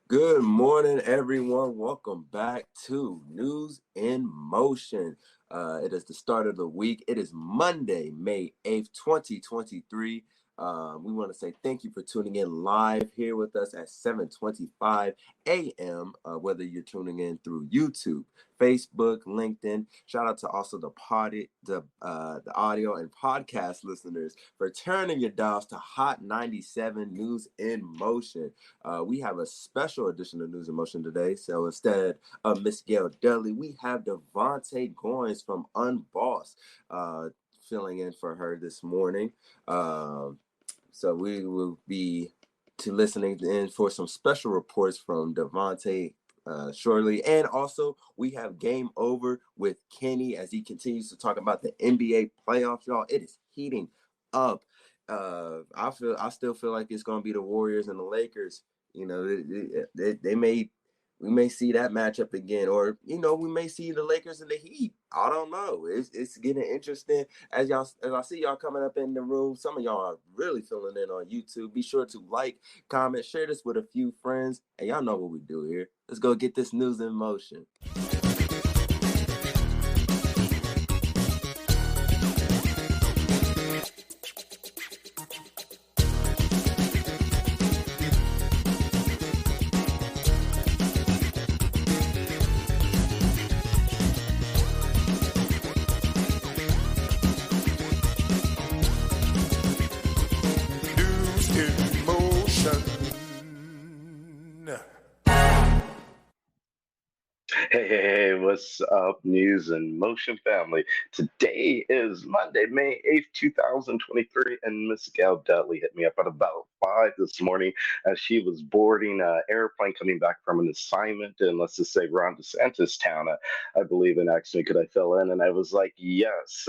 Good morning, everyone. Welcome back to News in Motion. It is the start of the week. It is Monday, May 8th, 2023. We want to say thank you for tuning in live here with us at 7:25 a.m., whether you're tuning in through YouTube, Facebook, LinkedIn. Shout out to also the audio and podcast listeners for turning your dials to Hot 97 News in Motion. We have a special edition of News in Motion today. So instead of Miss Gail Dudley, we have Devontae Goins from Unbossed filling in for her this morning. So we will be listening in for some special reports from Devontae shortly. And also, we have Game Over with Kenny as he continues to talk about the NBA playoffs, y'all. It is heating up. I still feel like it's going to be the Warriors and the Lakers. You know, we may see that matchup again, or we may see the Lakers and the Heat. I don't know. It's getting interesting as I see y'all coming up in the room. Some of y'all are really filling in on YouTube. Be sure to like, comment, share this with a few friends, and y'all know what we do here. Let's go get this news in motion. Hey, what's up, News and Motion family? Today is Monday, May 8th, 2023, and Miss Gal Dudley hit me up at about 5 this morning as she was boarding an airplane coming back from an assignment in, let's just say, Ron DeSantis town, I believe, and asked me, could I fill in? And I was like, yes.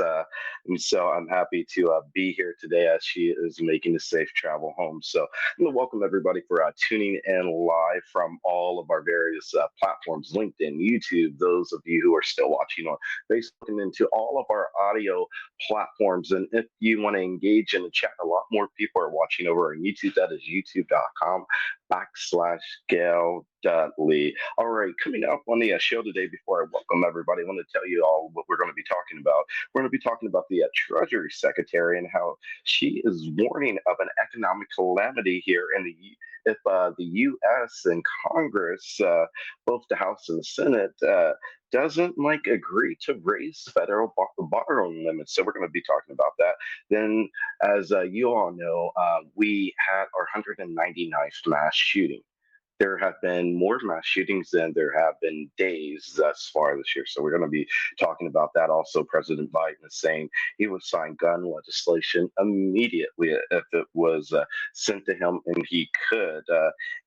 And so I'm happy to be here today as she is making a safe travel home. So I'm going to welcome everybody for tuning in live from all of our various platforms, LinkedIn, YouTube, those of you who are still watching on Facebook, and into all of our audio platforms. And if you want to engage in the chat, a lot more people are watching over on YouTube. That is youtube.com/Gail Dudley. All right, coming up on the show today, before I welcome everybody, I want to tell you all what we're going to be talking about. We're going to be talking about the Treasury Secretary and how she is warning of an economic calamity here in the if the U.S. and Congress, both the House and the Senate, doesn't agree to raise federal borrowing limits. So we're going to be talking about that. Then, as you all know, we had our 199th mass shooting. There have been more mass shootings than there have been days thus far this year. So we're going to be talking about that. Also, President Biden is saying he would sign gun legislation immediately if it was sent to him and he could.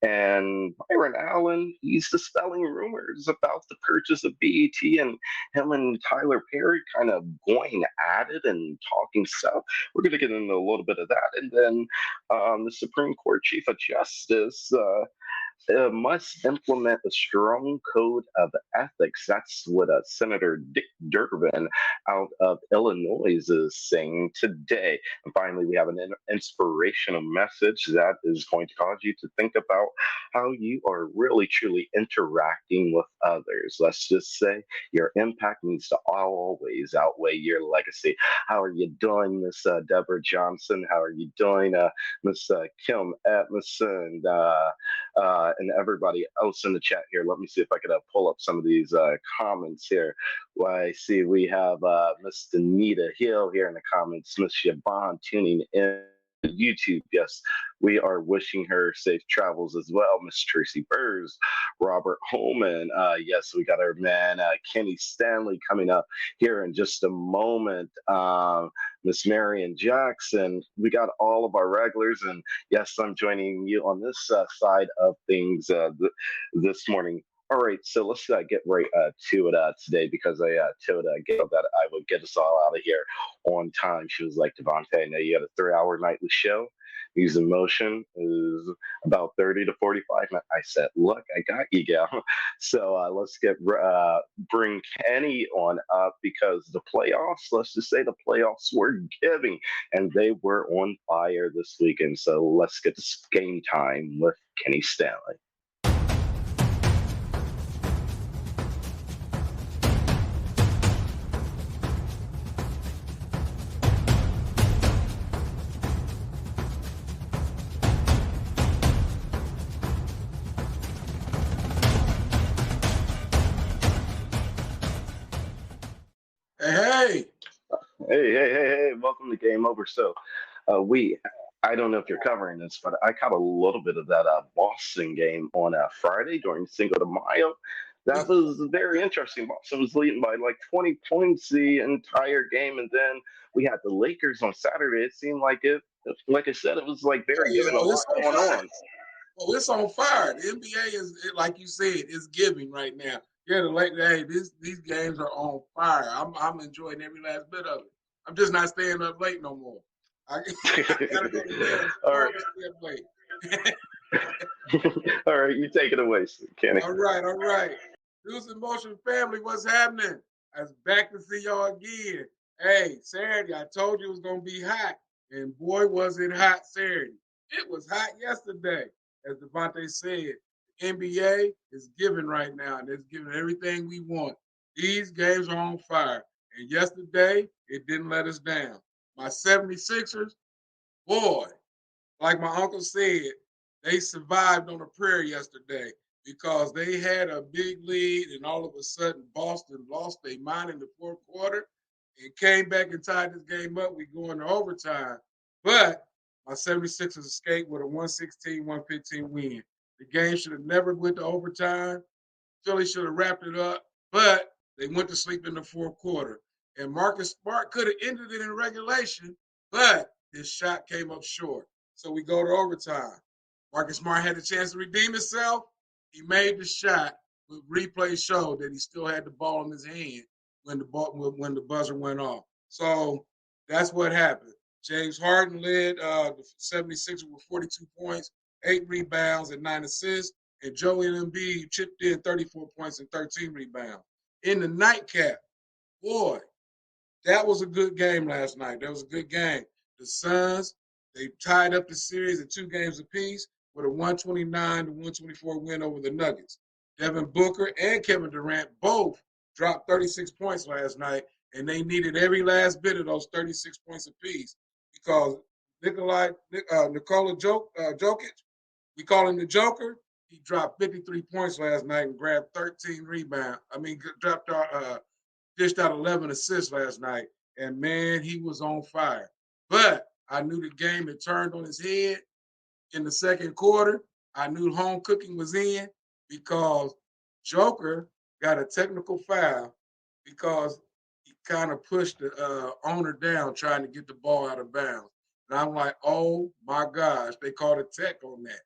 And Byron Allen, he's dispelling rumors about the purchase of BET, and him and Tyler Perry kind of going at it and talking stuff. We're going to get into a little bit of that. And then the Supreme Court Chief of Justice must implement a strong code of ethics. That's what Senator Dick Durbin out of Illinois is saying today. And finally, we have an inspirational message that is going to cause you to think about how you are really, truly interacting with others. Let's just say your impact needs to always outweigh your legacy. How are you doing, Miss Deborah Johnson? How are you doing, Miss Kim Edmondson? And everybody else in the chat here. Let me see if I could pull up some of these comments here. Well, I see we have Miss Danita Hill here in the comments, Miss Siobhan tuning in. YouTube, yes, we are wishing her safe travels as well. Miss Tracy Burrs, Robert Holman, yes, we got our man Kenny Stanley coming up here in just a moment. Miss Marion Jackson, we got all of our regulars, and yes, I'm joining you on this side of things this morning. All right, so let's get right to it today, because I told Gail that I would get us all out of here on time. She was like, Devontae, I know you got a 3-hour nightly show. News in Motion is about 30 to 45 minutes. I said, look, I got you, Gail. So let's bring Kenny on up, because the playoffs, let's just say the playoffs were giving, and they were on fire this weekend. So let's get to game time with Kenny Stanley. Hey, welcome to Game Over. We, I don't know if you're covering this, but I caught a little bit of that Boston game on Friday during Cinco de Mayo. That was very interesting. Boston was leading by like 20 points the entire game, and then we had the Lakers on Saturday. It seemed like like I said, it was like very given a Oh, lot it's on going fire. on. Oh, it's on fire. The NBA is, like you said, is giving right now. Yeah, the late hey, these games are on fire. I'm enjoying every last bit of it. I'm just not staying up late no more. I, I gotta go to bed. I'm too All right, old to stay up late. all right, you take it away, Kenny. All right. News and Motion family, what's happening? I was back to see y'all again. Hey, Saturday, I told you it was gonna be hot, and boy, was it hot Saturday. It was hot yesterday, as Devontae said. The NBA is giving right now, and it's giving everything we want. These games are on fire, and yesterday it didn't let us down. My 76ers, boy, like my uncle said, they survived on a prayer yesterday because they had a big lead, and all of a sudden Boston lost their mind in the fourth quarter and came back and tied this game up. We go into overtime. But my 76ers escaped with a 116-115 win. The game should have never went to overtime. Philly should have wrapped it up, but they went to sleep in the fourth quarter. And Marcus Smart could have ended it in regulation, but his shot came up short. So we go to overtime. Marcus Smart had a chance to redeem himself. He made the shot, but replay showed that he still had the ball in his hand when the buzzer went off. So that's what happened. James Harden led the 76ers with 42 points, 8 rebounds, and 9 assists. And Joel Embiid chipped in 34 points and 13 rebounds. In the nightcap, boy, that was a good game last night. That was a good game. The Suns, they tied up the series at 2 games apiece with a 129 to 124 win over the Nuggets. Devin Booker and Kevin Durant both dropped 36 points last night, and they needed every last bit of those 36 points apiece because Nikola Jokic, we call him the Joker. He dropped 53 points last night and grabbed 13 rebounds. Dished out 11 assists last night, and man, he was on fire. But I knew the game had turned on his head in the second quarter. I knew home cooking was in because Joker got a technical foul because he kind of pushed the owner down trying to get the ball out of bounds. And I'm like, oh my gosh, they called a tech on that.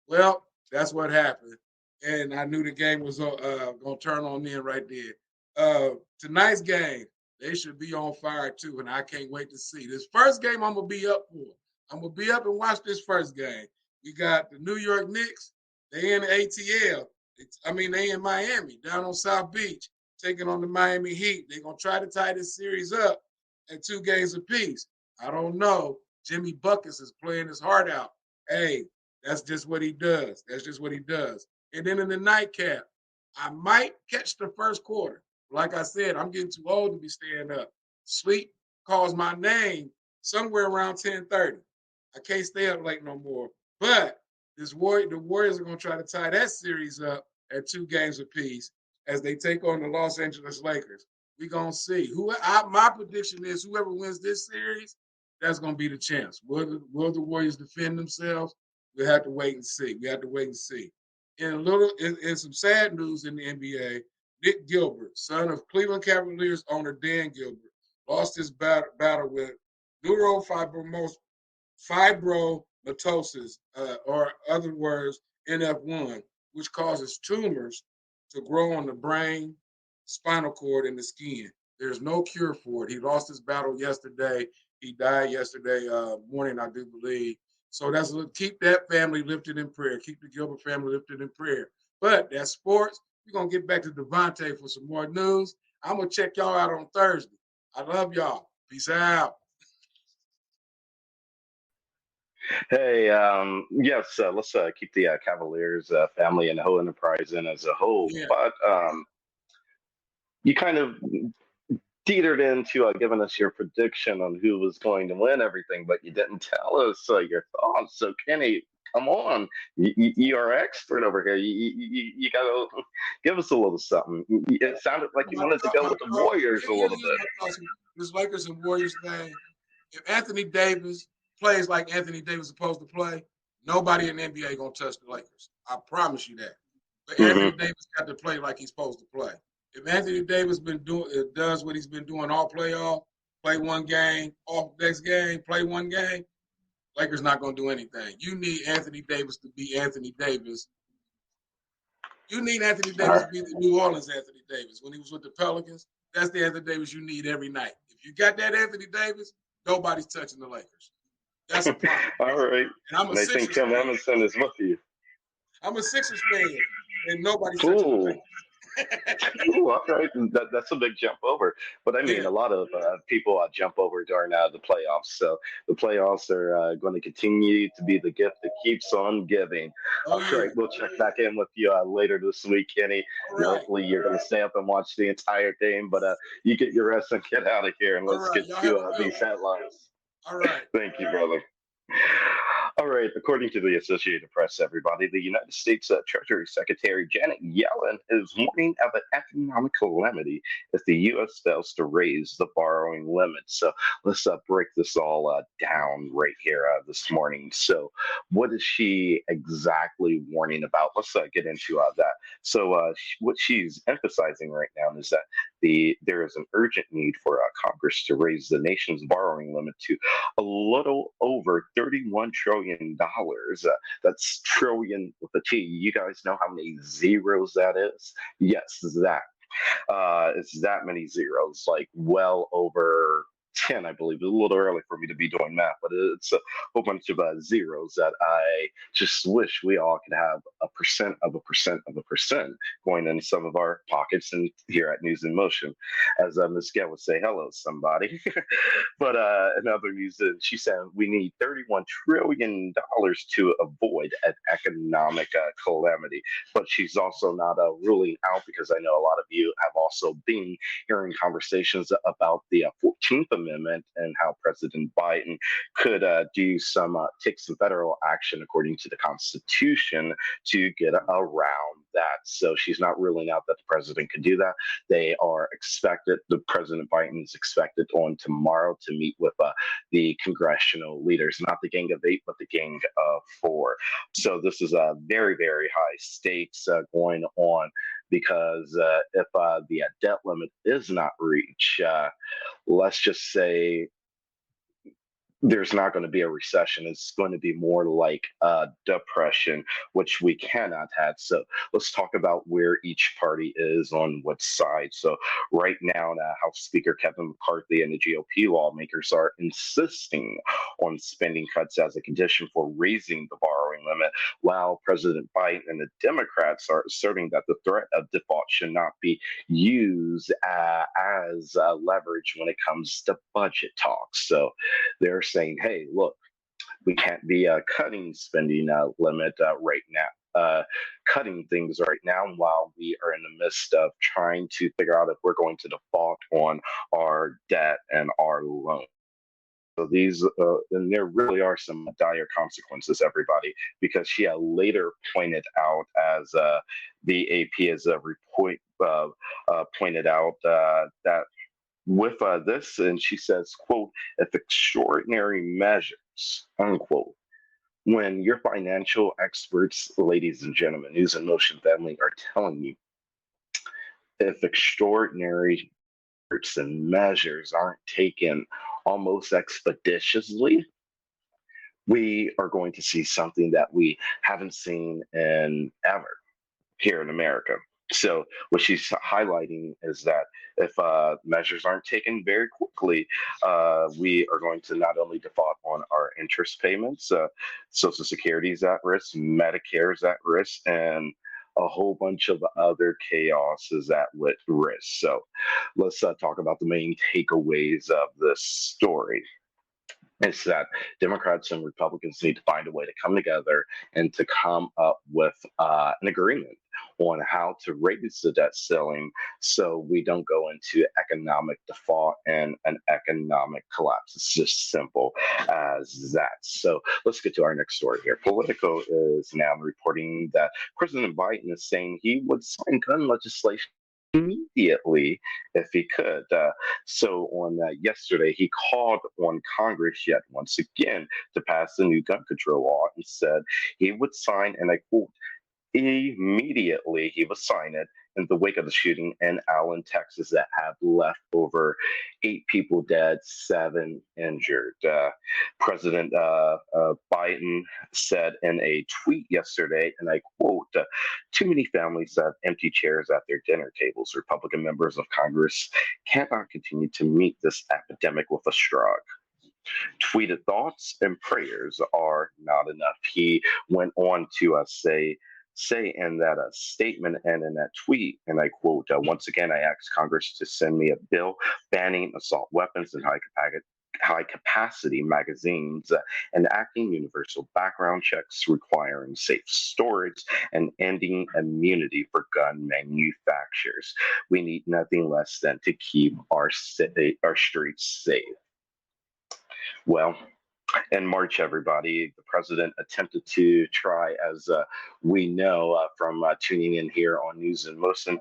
Well, that's what happened. And I knew the game was going to turn on in right there. Tonight's game, they should be on fire too, and I can't wait to see. This first game I'm going to be up for. I'm going to be up and watch this first game. We got the New York Knicks. They in the ATL. They in Miami, down on South Beach, taking on the Miami Heat. They're going to try to tie this series up at 2 games apiece. I don't know. Jimmy Buckets is playing his heart out. Hey, that's just what he does. That's just what he does. And then in the nightcap, I might catch the first quarter. Like I said, I'm getting too old to be staying up. Sleep calls my name somewhere around 10:30. I can't stay up late no more. But the Warriors are going to try to tie that series up at 2 games apiece as they take on the Los Angeles Lakers. We're going to see. My prediction is whoever wins this series, that's going to be the champs. Will the Warriors defend themselves? We have to wait and see. We have to wait and see. In some sad news in the NBA, Nick Gilbert, son of Cleveland Cavaliers owner Dan Gilbert, lost his battle with neurofibromatosis, or other words, NF1, which causes tumors to grow on the brain, spinal cord, and the skin. There's no cure for it. He lost his battle yesterday. He died yesterday morning, I do believe. So keep that family lifted in prayer. Keep the Gilbert family lifted in prayer. But that's sports. We're going to get back to Devontae for some more news. I'm going to check y'all out on Thursday. I love y'all. Peace out. Hey, yes, let's keep the Cavaliers family and the whole enterprise in as a whole. Yeah. But you kind of teetered into giving us your prediction on who was going to win everything, but you didn't tell us your thoughts. So, Kenny, Come on, you are expert over here. You gotta give us a little something. It sounded like you wanted to go with the Warriors a little bit. This Lakers and Warriors thing. If Anthony Davis plays like Anthony Davis is supposed to play, nobody in the NBA gonna touch the Lakers. I promise you that. But Anthony Davis got to play like he's supposed to play. If Anthony Davis does what he's been doing all playoff, play one game, off next game, play one game, Lakers not gonna do anything. You need Anthony Davis to be Anthony Davis. You need Anthony Davis to be the New Orleans Anthony Davis when he was with the Pelicans. That's the Anthony Davis you need every night. If you got that Anthony Davis, nobody's touching the Lakers. That's a problem. All right. And I'm a I think Tim Emerson is with you. I'm a Sixers fan, and nobody's touching the Lakers. Ooh, all right. That's a big jump over. But I mean, a lot of people jump over during the playoffs. So the playoffs are going to continue to be the gift that keeps on giving. All right. We'll check back in with you later this week, Kenny. Right. Hopefully you're going to stay up and watch the entire game. But you get your rest and get out of here. And let's get to these headlines. All right. Thank you, brother. All right. According to the Associated Press, everybody, the United States Treasury Secretary Janet Yellen is warning of an economic calamity if the U.S. fails to raise the borrowing limit. So let's break this all down right here this morning. So what is she exactly warning about? Let's get into that. So what she's emphasizing right now is that there is an urgent need for Congress to raise the nation's borrowing limit to a little over $31 trillion. That's trillion with a T. You guys know how many zeros that is? Yes, that. It's that many zeros, like well over 10, I believe. It's a little early for me to be doing math, but it's a whole bunch of zeros that I just wish we all could have a percent of a percent of a percent going in some of our pockets and here at News in Motion. As Ms. Gail would say, hello, somebody. But in other news, she said we need $31 trillion to avoid an economic calamity. But she's also not ruling out, because I know a lot of you have also been hearing conversations about the 14th Amendment and how President Biden could take some federal action according to the Constitution to get around that. So she's not ruling out that the president could do that. The President Biden is expected on tomorrow to meet with the congressional leaders, not the Gang of Eight, but the Gang of Four. So this is a very, very high stakes going on, because if the debt limit is not reached, let's just say there's not going to be a recession. It's going to be more like a depression, which we cannot have. So let's talk about where each party is on what side. So right now, House Speaker Kevin McCarthy and the GOP lawmakers are insisting on spending cuts as a condition for raising the borrowing limit, while President Biden and the Democrats are asserting that the threat of default should not be used as leverage when it comes to budget talks. So they're saying, hey, look, we can't be cutting spending limit right now, cutting things right now while we are in the midst of trying to figure out if we're going to default on our debt and our loan. So and there really are some dire consequences, everybody, because she later pointed out, as the AP has pointed out, that with this, and she says, quote, if extraordinary measures, unquote, when your financial experts, ladies and gentlemen, News in Motion family, are telling you, if extraordinary efforts and measures aren't taken almost expeditiously, we are going to see something that we haven't seen in ever here in America. So what she's highlighting is that if measures aren't taken very quickly, we are going to not only default on our interest payments, Social Security is at risk, Medicare is at risk, and a whole bunch of other chaos is at risk. So let's talk about the main takeaways of this story. It's that Democrats and Republicans need to find a way to come together and to come up with an agreement on how to raise the debt ceiling so we don't go into economic default and an economic collapse. It's just simple as that. So let's get to our next story here. Politico is now reporting that President Biden is saying he would sign gun legislation immediately if he could. So on yesterday, he called on Congress yet once again to pass the new gun control law and said he would sign, and I quote, immediately he would sign it in the wake of the shooting in Allen, Texas, that have left over 8 people dead, 7 injured. President Biden said in a tweet yesterday, and I quote, too many families have empty chairs at their dinner tables. Republican members of Congress cannot continue to meet this epidemic with a shrug. Tweeted thoughts and prayers are not enough. He went on to say in that statement and in that tweet, and I quote, once again, I ask Congress to send me a bill banning assault weapons and high capacity magazines, enacting universal background checks, requiring safe storage, and ending immunity for gun manufacturers. We need nothing less than to keep our streets safe. Well, in March, everybody, the president attempted to try, as we know from tuning in here on News in Motion,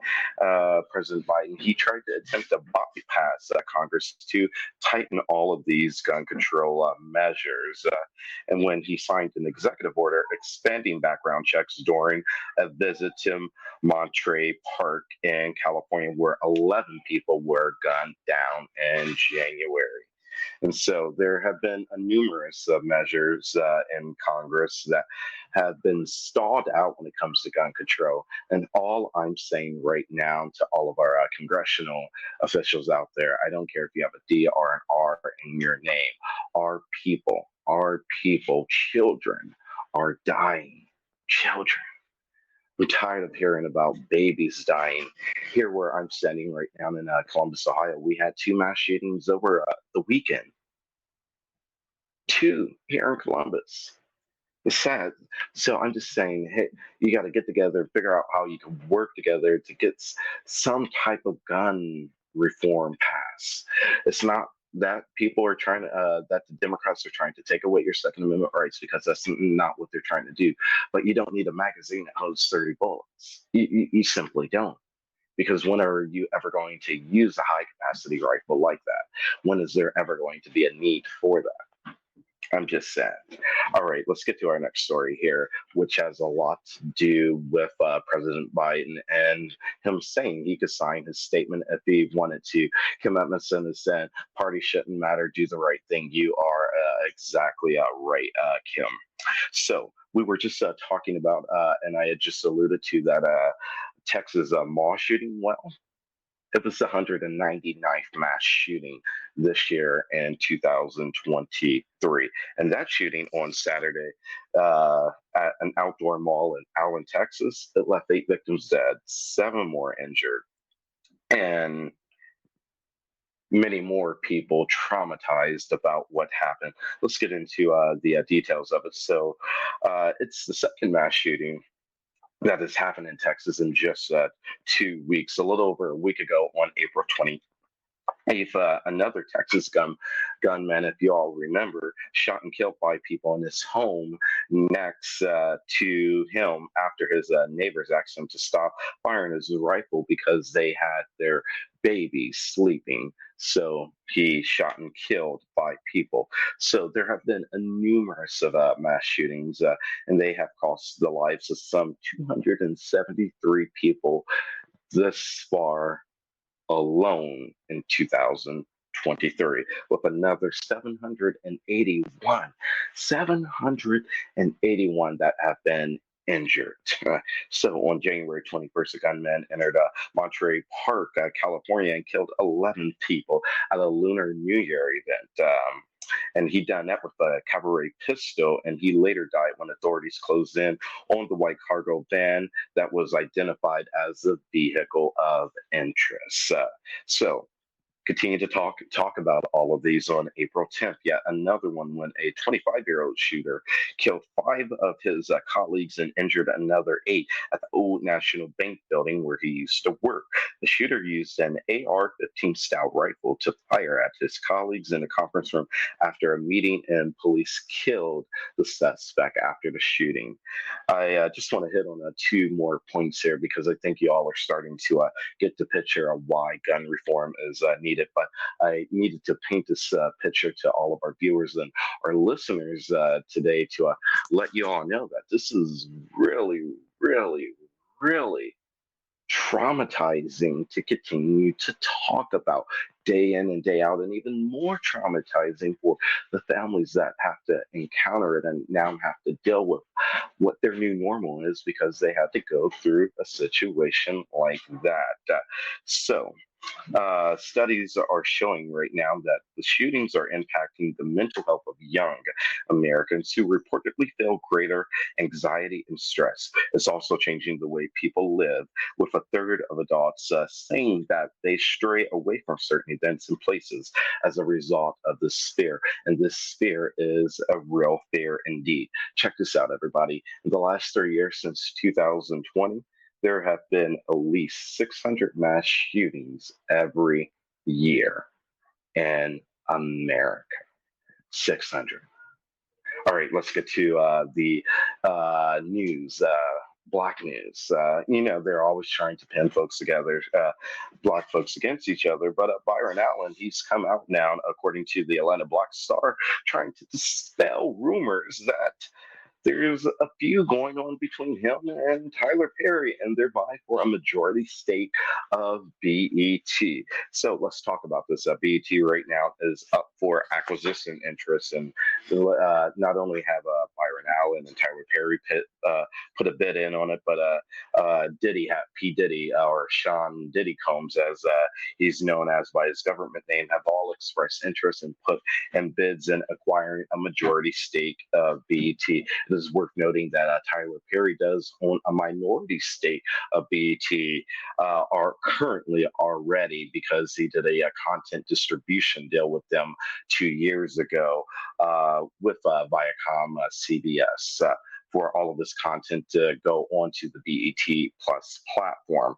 President Biden, he tried to attempt to bypass Congress to tighten all of these gun control measures. And when he signed an executive order expanding background checks during a visit to Monterey Park in California, where 11 people were gunned down in January. And so there have been numerous measures in Congress that have been stalled out when it comes to gun control. And all I'm saying right now to all of our congressional officials out there, I don't care if you have a D or an R in your name, our people, children are dying. Children. We're tired of hearing about babies dying. Here where I'm standing right now in Columbus, Ohio, we had 2 mass shootings over the weekend. 2 here in Columbus. It's sad. So I'm just saying, hey, you got to get together, figure out how you can work together to get some type of gun reform passed. It's not that people are trying to, that the Democrats are trying to take away your Second Amendment rights, because that's not what they're trying to do. But you don't need a magazine that holds 30 bullets. You simply don't. Because when are you ever going to use a high capacity rifle like that? When is there ever going to be a need for that? I'm just saying. All right, let's get to our next story here, which has a lot to do with President Biden and him saying he could sign his statement if he wanted to. Kim Edmondson has said, party shouldn't matter, do the right thing. You are exactly right, Kim. So we were just talking about, and I had just alluded to that Texas mall shooting. Well, it was the 199th mass shooting this year in 2023. And that shooting on Saturday at an outdoor mall in Allen, Texas, it left 8 victims dead, 7 more injured, and many more people traumatized about what happened. Let's get into the details of it. So it's the second mass shooting that has happened in Texas in just 2 weeks. A little over a week ago on April 28th, another Texas gunman, if you all remember, shot and killed 5 people in his home next to him after his neighbors asked him to stop firing his rifle because they had their baby sleeping. So he shot and killed 5 people. So there have been numerous of mass shootings, and they have cost the lives of some 273 people this far alone in 2023, with another 781 that have been injured. So on January 21st, a gunman entered Monterey Park, California, and killed 11 people at a Lunar New Year event. And he done that with a cabaret pistol, and he later died when authorities closed in on the white cargo van that was identified as a vehicle of interest. So Continue to talk about all of these on April 10th. Yet another one when a 25-year-old shooter killed five of his colleagues and injured another eight at the Old National Bank building where he used to work. The shooter used an AR-15 style rifle to fire at his colleagues in a conference room after a meeting, and police killed the suspect after the shooting. I just want to hit on two more points here because I think you all are starting to get the picture of why gun reform is needed. But I needed to paint this picture to all of our viewers and our listeners today to let you all know that this is really, really, really traumatizing to continue to talk about day in and day out, and even more traumatizing for the families that have to encounter it and now have to deal with what their new normal is because they had to go through a situation like that. So, studies are showing right now that the shootings are impacting the mental health of young Americans who reportedly feel greater anxiety and stress. It's also changing the way people live, with a third of adults saying that they stray away from certain events and places as a result of this fear. And this fear is a real fear indeed. Check this out, everybody. In the last 3 years since 2020, there have been at least 600 mass shootings every year in America. 600. All right, let's get to the news. Black news. They're always trying to pin folks together, black folks against each other. But Byron Allen, he's come out now, according to the Atlanta Black Star, trying to dispel rumors that there's a feud going on between him and Tyler Perry and their vie for a majority stake of BET. So let's talk about this. BET right now is up for acquisition interest, and not only have Byron Allen and Tyler Perry put a bid in on it, but P. Diddy, or Sean Diddy Combs, as he's known as by his government name, have all expressed interest and put in bids in acquiring a majority stake of BET. It is worth noting that Tyler Perry does own a minority stake of BET are currently already, because he did a content distribution deal with them 2 years ago with Viacom CBS. For all of this content to go onto the BET Plus platform.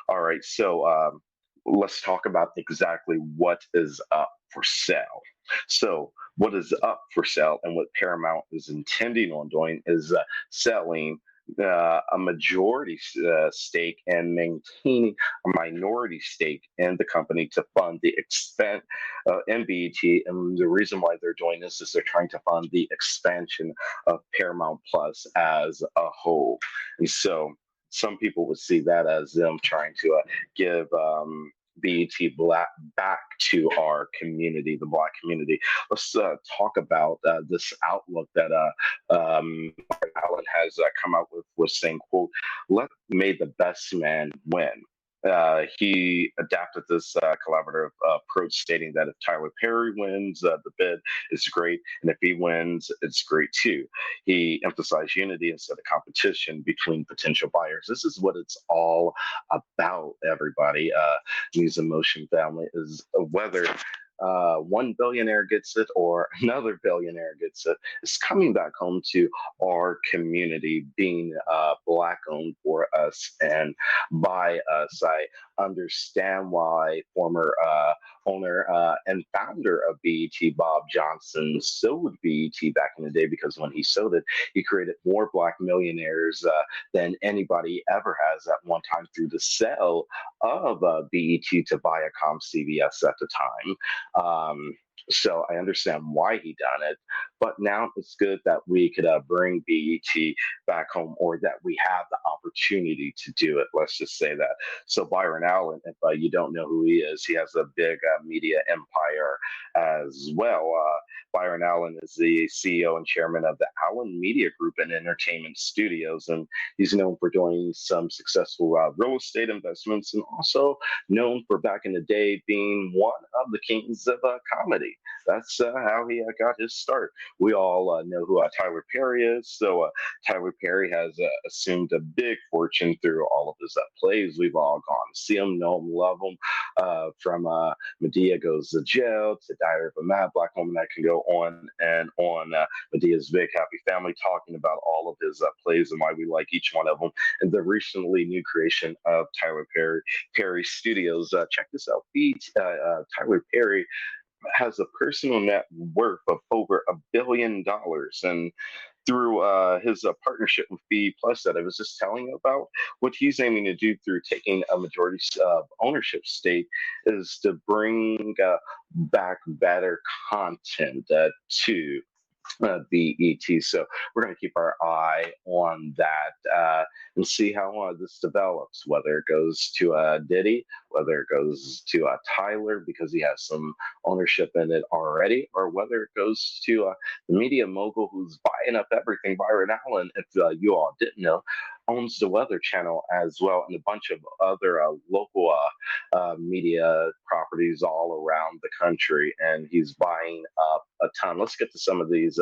All right, so let's talk about exactly what is up for sale. So what is up for sale and what Paramount is intending on doing is selling a majority stake and maintaining a minority stake in the company to fund the expense in BET. And the reason why they're doing this is they're trying to fund the expansion of Paramount Plus as a whole. And so some people would see that as them trying to give BET back to our community, the Black community. Let's talk about this outlook that Allen has come out with saying, quote, may the best man win. He adapted this collaborative approach, stating that if Tyler Perry wins the bid, it's great, and if he wins, it's great too. He emphasized unity instead of competition between potential buyers. This is what it's all about, everybody. News and Motion family, is whether one billionaire gets it or another billionaire gets it. It's coming back home to our community being Black owned for us and by us. I understand why former owner and founder of BET, Bob Johnson, sold BET back in the day, because when he sold it, he created more Black millionaires than anybody ever has at one time through the sale of BET to Viacom CBS at the time. So I understand why he done it, but now it's good that we could bring BET back home, or that we have the opportunity to do it. Let's just say that. So Byron Allen, if you don't know who he is, he has a big media empire as well. Byron Allen is the CEO and chairman of the Allen Media Group and Entertainment Studios, and he's known for doing some successful real estate investments, and also known for back in the day being one of the kings of comedy. Diddy. That's how he got his start. We all know who Tyler Perry is. So Tyler Perry has assumed a big fortune through all of his plays. We've all gone to see him, know him, love him. From Medea Goes to Jail to Diary of a Mad Black Woman. That can go on and on. Medea's Big Happy Family, talking about all of his plays and why we like each one of them. And the recently new creation of Tyler Perry Studios. Check this out. Tyler Perry has a personal net worth of over $1 billion. And through his partnership with B Plus that I was just telling you about, what he's aiming to do through taking a majority ownership stake is to bring back better content to BET. So we're going to keep our eye on that and see how this develops, whether it goes to Diddy, whether it goes to Tyler because he has some ownership in it already, or whether it goes to the media mogul who's buying up everything. Byron Allen, if you all didn't know, owns the Weather Channel as well, and a bunch of other local media properties all around the country, and he's buying up a ton. Let's get to some of these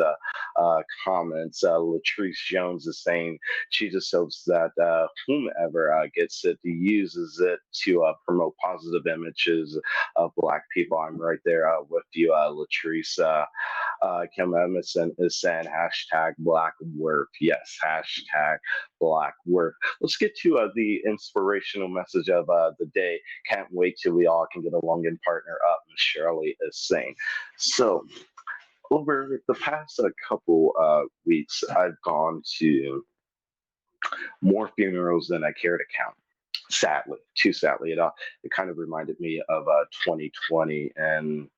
comments. Latrice Jones is saying she just hopes that whomever gets it uses it to promote positive images of Black people. I'm right there with you, Latrice. Kim Emerson is saying hashtag Black work. Yes, hashtag Black work. Let's get to the inspirational message of the day. Can't wait till we all can get along and partner up, Miss Shirley is saying. So, over the past couple weeks, I've gone to more funerals than I care to count. Sadly, too sadly, it kind of reminded me of 2020 and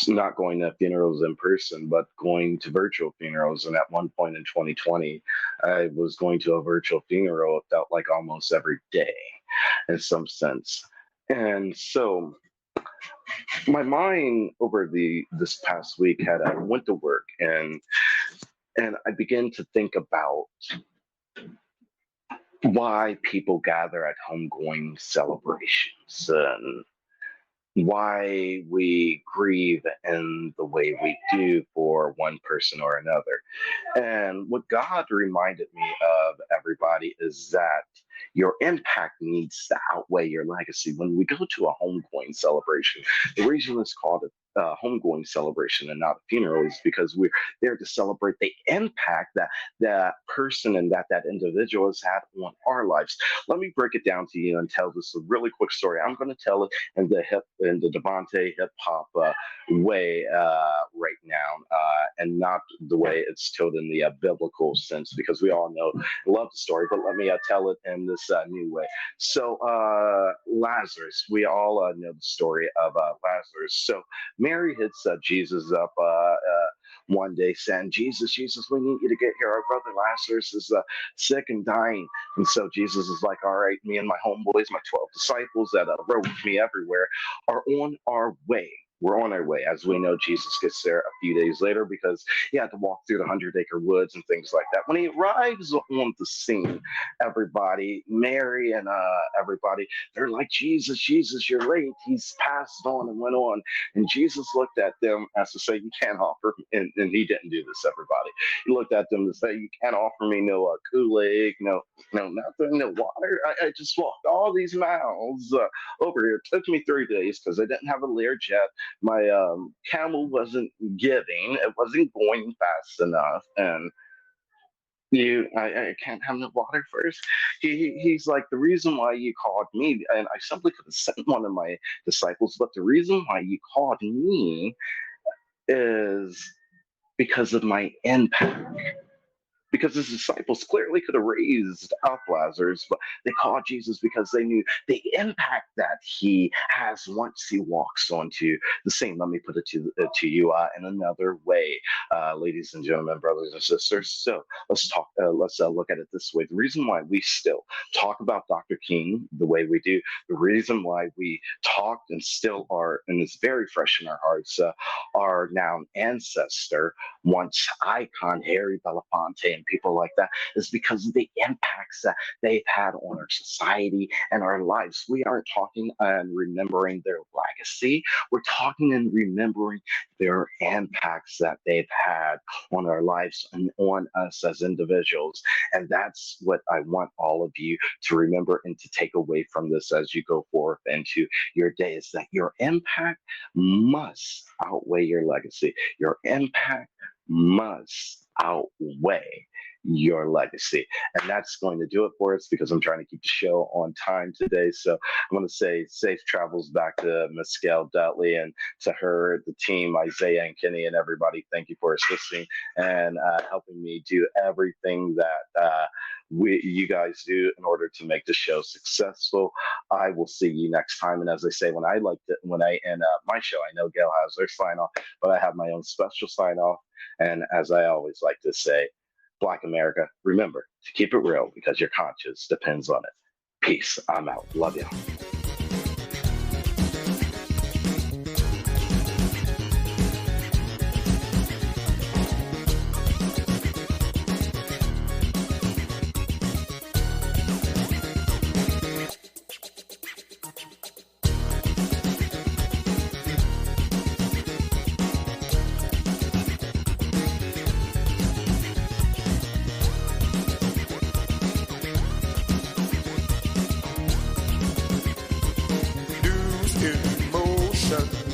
not going to funerals in person, but going to virtual funerals. And at one point in 2020, I was going to a virtual funeral. It felt like almost every day in some sense. And so my mind over this past week had I went to work and I began to think about why people gather at homegoing celebrations and why we grieve in the way we do for one person or another. And what God reminded me of, everybody, is that your impact needs to outweigh your legacy. When we go to a homegoing celebration, the reason it's called a homegoing celebration and not a funeral is because we're there to celebrate the impact that that person and that individual has had on our lives. Let me break it down to you and tell this a really quick story. I'm going to tell it in the Devontae hip hop way right now, and not the way it's told in the biblical sense, because we all know love the story. But let me tell it in this new way. So Lazarus, we all know the story of Lazarus. So Mary hits Jesus up one day saying, Jesus, we need you to get here. Our brother Lazarus is sick and dying. And so Jesus is like, all right, me and my homeboys, my 12 disciples that rode with me everywhere, are on our way. We're on our way. As we know, Jesus gets there a few days later because he had to walk through the 100-acre woods and things like that. When he arrives on the scene, everybody, Mary and everybody, they're like, Jesus, you're late. He's passed on and went on. And Jesus looked at them as to say, you can't offer, and he didn't do this, everybody. He looked at them to say, you can't offer me no Kool-Aid, no nothing, no water. I just walked all these miles over here. It took me 3 days because I didn't have a Learjet. My camel wasn't giving. It wasn't going fast enough. And I can't have no water first. He's like, the reason why you called me, and I simply could have sent one of my disciples, but the reason why you called me is because of my impact. Because his disciples clearly could have raised up Lazarus, but they called Jesus because they knew the impact that he has once he walks onto the scene. Let me put it to you in another way, ladies and gentlemen, brothers and sisters. So let's talk. Let's look at it this way. The reason why we still talk about Dr. King the way we do, the reason why we talked and still are, and it's very fresh in our hearts, our now ancestor, once icon Harry Belafonte, name people like that is because of the impacts that they've had on our society and our lives. We aren't talking and remembering their legacy. We're talking and remembering their impacts that they've had on our lives and on us as individuals. And that's what I want all of you to remember and to take away from this as you go forth into your day, is that your impact must outweigh your legacy. Your impact must outweigh your legacy. And that's going to do it for us, because I'm trying to keep the show on time today. So I'm going to say safe travels back to Miss Gail Dudley, and to her, the team, Isaiah and Kenny and everybody. Thank you for assisting and helping me do everything that you guys do in order to make the show successful. I will see you next time. And as I say, when I end my show, I know Gail has her sign off, but I have my own special sign off. And as I always like to say, Black America, remember to keep it real, because your conscience depends on it. Peace. I'm out. Love y'all. In motion.